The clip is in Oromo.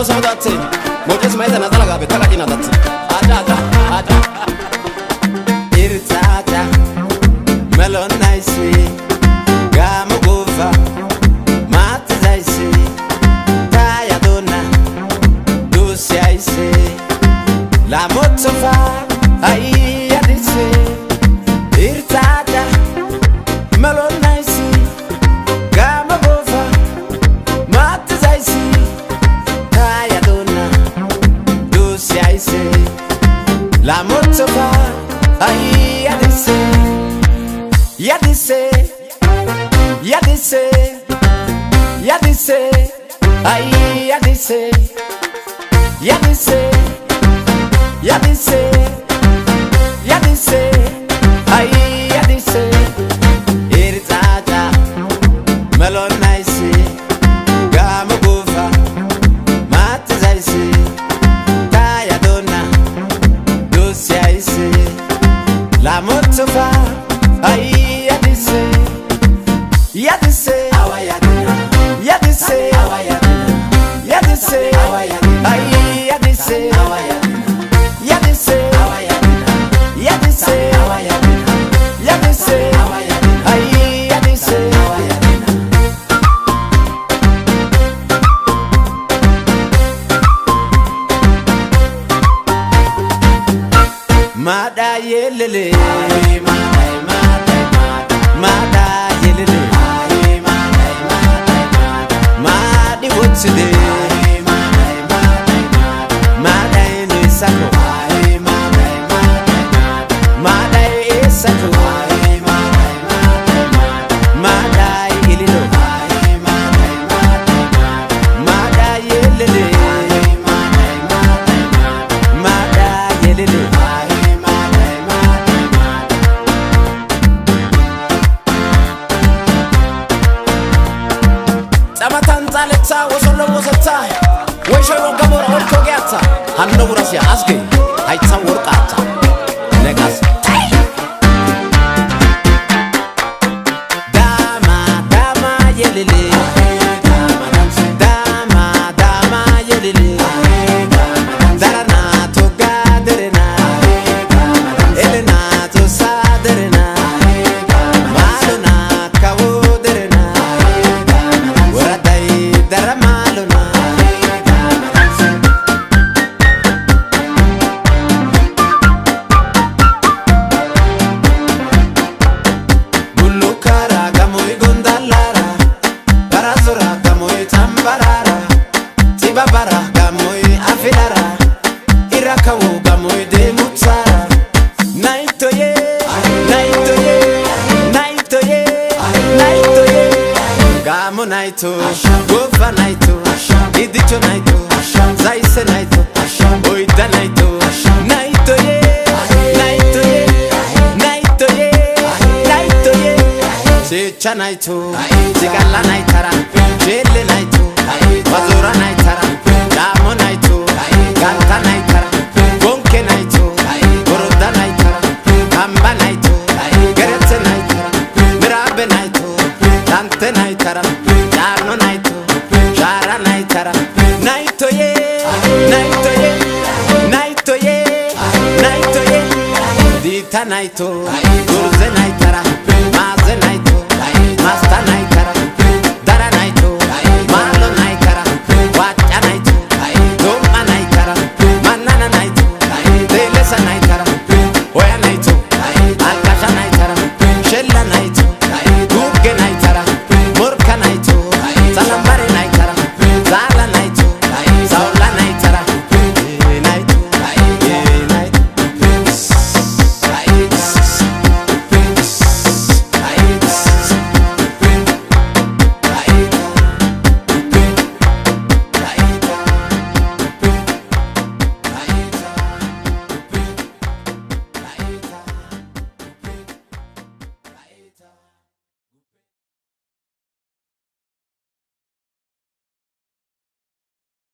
Solo saudate, mojes mai tana talaga be taka kina dat. Ada. Irtata, melon nice, gamo gova, mat zaisi, taya dona, doce aise, la motofa, ai adise. Irtata, melon nice, gamo gova, mat zaisi. La motofa, ay, ya dice, ay, ya dice, ay, ya dice, irtata, melon nice, gamo gova, mat zaisi. La motofa, ay, ya dice, Mada yelele, mada yelele, madi wotside, mada enisako, mada esako, mada yelelo, mada yelele, mada yelele. Taleta wasolo wasata weshoro gamora orko gyata hanno burasya asge hayta worqata legas dama yelele dama yelele darana to gaderena elena to saderena malona kawoderena Babara gamoy afilara irakawo gamoy de mutsara naitoye gamo naito gova naito idicho naito zaise naito oida naito naitoye secha naito sigala naitara jelle naito Mazura naitara, damo naito, ganta naitara, gonke naito, goroda naitara, kamba naito, geretse naitara, mirabe naito, dante naitara, jarno naito, jara naitara, naitoye, dita naito, gurze naitara.